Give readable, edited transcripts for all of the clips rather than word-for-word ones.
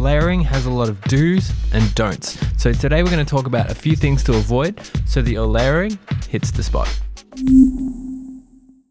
Layering has a lot of do's and don'ts. So today we're going to talk about a few things to avoid so that your layering hits the spot.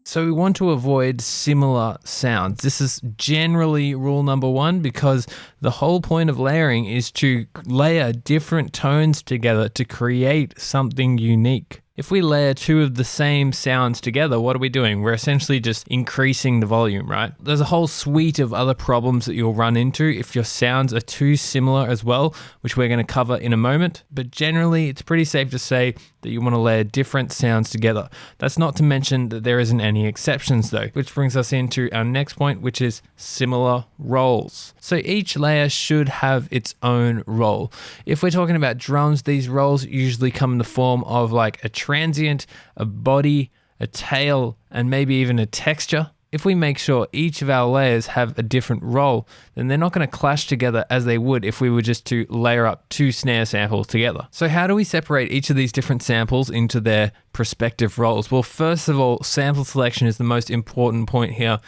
So we want to avoid similar sounds. This is generally rule number one because the whole point of layering is to layer different tones together to create something unique. If we layer two of the same sounds together, what are we doing? We're essentially just increasing the volume, right? There's a whole suite of other problems that you'll run into if your sounds are too similar as well, which we're going to cover in a moment. But generally, it's pretty safe to say that you want to layer different sounds together. That's not to mention that there isn't any exceptions though, which brings us into our next point, which is similar roles. So each layer should have its own role. If we're talking about drums, these roles usually come in the form of like a transient, a body, a tail, and maybe even a texture. If we make sure each of our layers have a different role, then they're not going to clash together as they would if we were just to layer up two snare samples together. So how do we separate each of these different samples into their respective roles? Well, first of all, sample selection is the most important point here.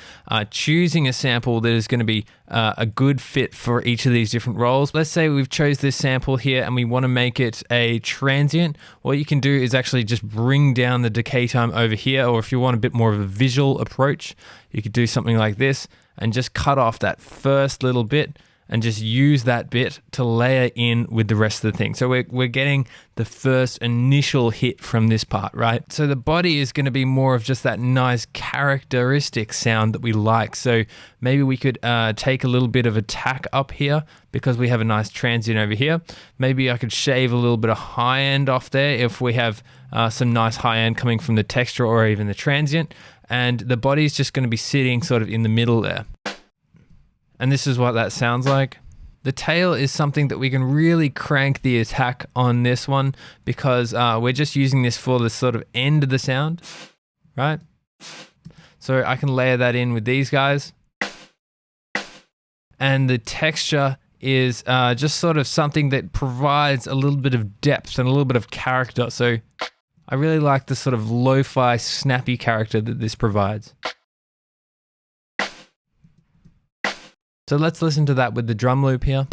Choosing a sample that is going to be a good fit for each of these different roles. Let's say we've chose this sample here and we want to make it a transient. What you can do is actually just bring down the decay time over here, or if you want a bit more of a visual approach, you could do something like this and just cut off that first little bit and just use that bit to layer in with the rest of the thing. So we're getting the first initial hit from this part, right? So the body is going to be more of just that nice characteristic sound that we like. So maybe we could take a little bit of attack up here because we have a nice transient over here. Maybe I could shave a little bit of high end off there if we have some nice high end coming from the texture or even the transient. And the body is just going to be sitting sort of in the middle there. And this is what that sounds like. The tail is something that we can really crank the attack on this one because we're just using this for the sort of end of the sound, right? So I can layer that in with these guys. And the texture is just sort of something that provides a little bit of depth and a little bit of character. So I really like the sort of lo-fi, snappy character that this provides. So let's listen to that with the drum loop here.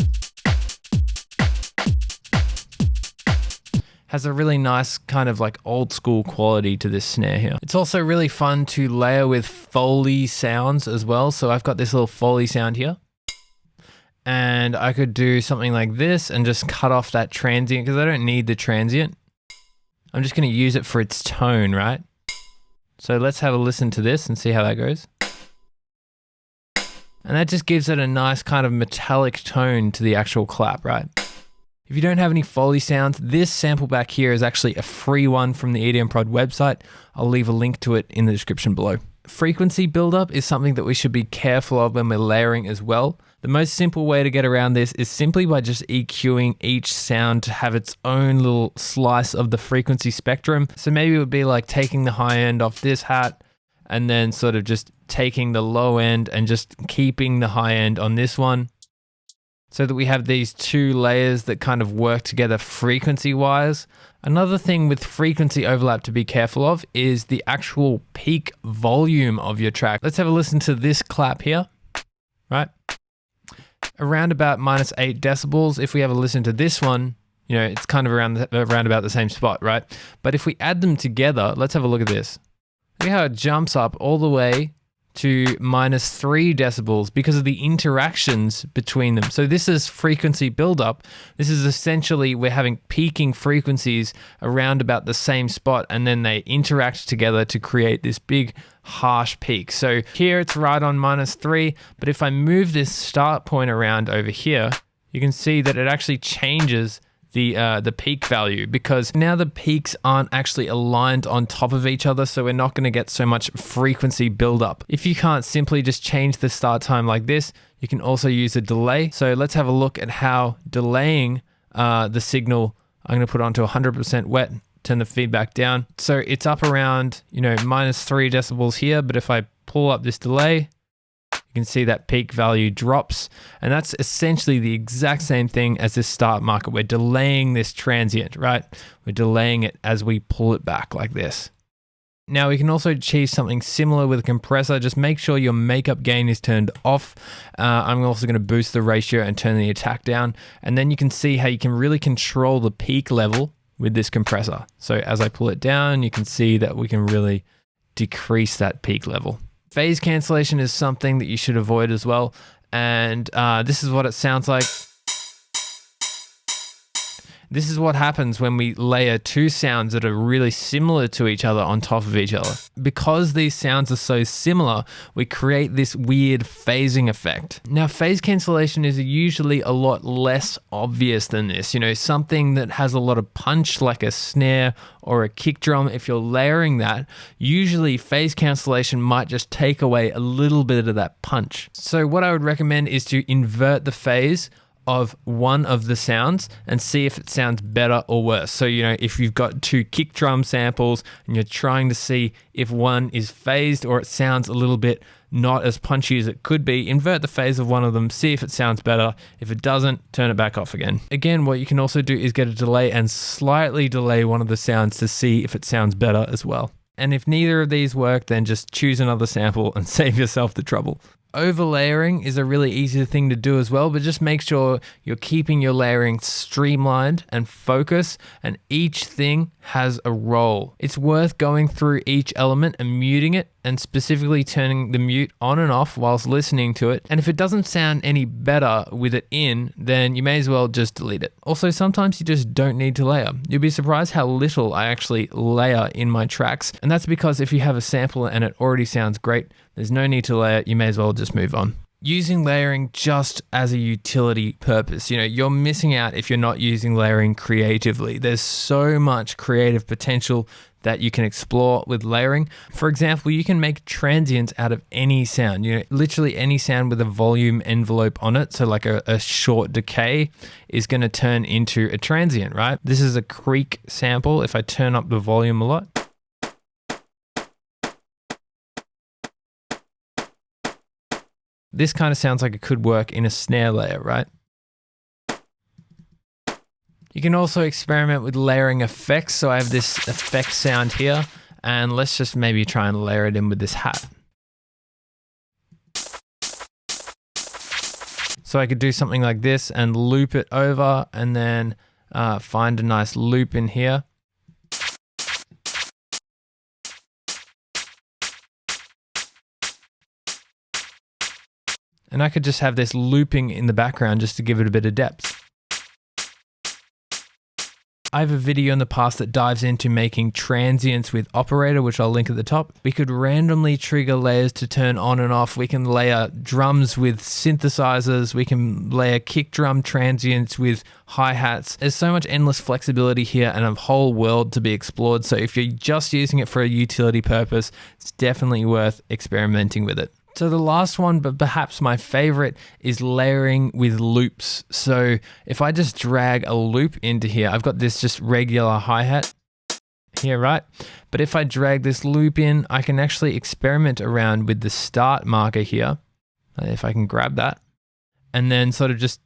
Has a really nice kind of like old school quality to this snare here. It's also really fun to layer with Foley sounds as well. So I've got this little Foley sound here. And I could do something like this and just cut off that transient because I don't need the transient. I'm just going to use it for its tone, right? So let's have a listen to this and see how that goes. And that just gives it a nice kind of metallic tone to the actual clap, right? If you don't have any Foley sounds, this sample back here is actually a free one from the EDMProd website. I'll leave a link to it in the description below. Frequency buildup is something that we should be careful of when we're layering as well. The most simple way to get around this is simply by just EQing each sound to have its own little slice of the frequency spectrum. So maybe it would be like taking the high end off this hat and then sort of just taking the low end and just keeping the high end on this one so that we have these two layers that kind of work together frequency-wise. Another thing with frequency overlap to be careful of is the actual peak volume of your track. Let's have a listen to this clap here, right? Around about -8 decibels. If we have a listen to this one, you know, it's kind of around about the same spot, right? But if we add them together, let's have a look at this. Look how it jumps up all the way to -3 decibels because of the interactions between them. So this is frequency buildup. This is essentially we're having peaking frequencies around about the same spot and then they interact together to create this big harsh peak. So here it's right on -3, but if I move this start point around over here, you can see that it actually changes the peak value because now the peaks aren't actually aligned on top of each other, so we're not going to get so much frequency buildup. If you can't simply just change the start time like this, you can also use a delay. So let's have a look at how delaying the signal, I'm going to put onto 100% wet, turn the feedback down. So it's up around, you know, -3 decibels here, but if I pull up this delay, you can see that peak value drops, and that's essentially the exact same thing as this start marker. We're delaying this transient, right? We're delaying it as we pull it back like this. Now we can also achieve something similar with a compressor. Just make sure your makeup gain is turned off. I'm also going to boost the ratio and turn the attack down. And then you can see how you can really control the peak level with this compressor. So as I pull it down, you can see that we can really decrease that peak level. Phase cancellation is something that you should avoid as well. And this is what it sounds like. This is what happens when we layer two sounds that are really similar to each other on top of each other. Because these sounds are so similar, we create this weird phasing effect. Now, phase cancellation is usually a lot less obvious than this. You know, something that has a lot of punch like a snare or a kick drum, if you're layering that, usually phase cancellation might just take away a little bit of that punch. So what I would recommend is to invert the phase of one of the sounds and see if it sounds better or worse. So, you know, if you've got two kick drum samples and you're trying to see if one is phased or it sounds a little bit not as punchy as it could be, invert the phase of one of them, see if it sounds better. If it doesn't, turn it back off again. Again, what you can also do is get a delay and slightly delay one of the sounds to see if it sounds better as well. And if neither of these work, then just choose another sample and save yourself the trouble. Overlayering is a really easy thing to do as well, but just make sure you're keeping your layering streamlined and focused, and each thing has a role. It's worth going through each element and muting it, and specifically turning the mute on and off whilst listening to it. And if it doesn't sound any better with it in, then you may as well just delete it. Also, sometimes you just don't need to layer. You'll be surprised how little I actually layer in my tracks. And that's because if you have a sample and it already sounds great, there's no need to layer. You may as well just move on. Using layering just as a utility purpose. You know, you're missing out if you're not using layering creatively. There's so much creative potential that you can explore with layering. For example, you can make transients out of any sound, you know, literally any sound with a volume envelope on it. So like a short decay is going to turn into a transient, right? This is a creak sample. If I turn up the volume a lot, this kind of sounds like it could work in a snare layer, right? You can also experiment with layering effects. So I have this effect sound here, and let's just maybe try and layer it in with this hat. So I could do something like this and loop it over, and then find a nice loop in here. And I could just have this looping in the background just to give it a bit of depth. I have a video in the past that dives into making transients with operator, which I'll link at the top. We could randomly trigger layers to turn on and off. We can layer drums with synthesizers. We can layer kick drum transients with hi-hats. There's so much endless flexibility here and a whole world to be explored. So if you're just using it for a utility purpose, it's definitely worth experimenting with it. So the last one, but perhaps my favorite, is layering with loops. So if I just drag a loop into here, I've got this just regular hi-hat here, right? But if I drag this loop in, I can actually experiment around with the start marker here. If I can grab that, and then sort of just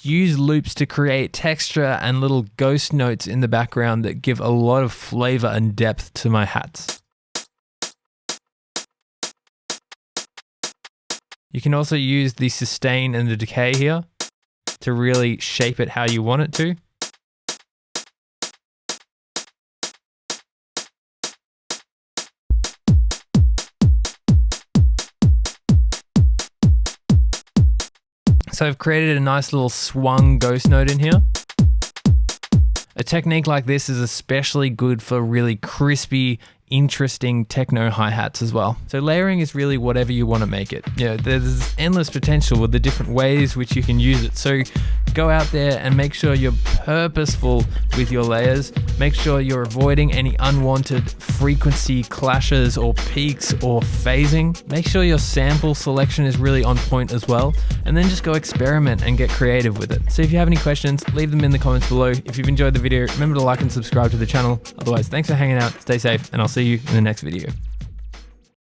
use loops to create texture and little ghost notes in the background that give a lot of flavor and depth to my hats. You can also use the sustain and the decay here to really shape it how you want it to. So I've created a nice little swung ghost note in here. A technique like this is especially good for really crispy, interesting techno hi-hats as well. So layering is really whatever you want to make it. You know, there's endless potential with the different ways which you can use it. So go out there and make sure you're purposeful with your layers. Make sure you're avoiding any unwanted frequency clashes or peaks or phasing. Make sure your sample selection is really on point as well. And then just go experiment and get creative with it. So if you have any questions, leave them in the comments below. If you've enjoyed the video, remember to like and subscribe to the channel. Otherwise, thanks for hanging out, stay safe, and I'll see you in the next video.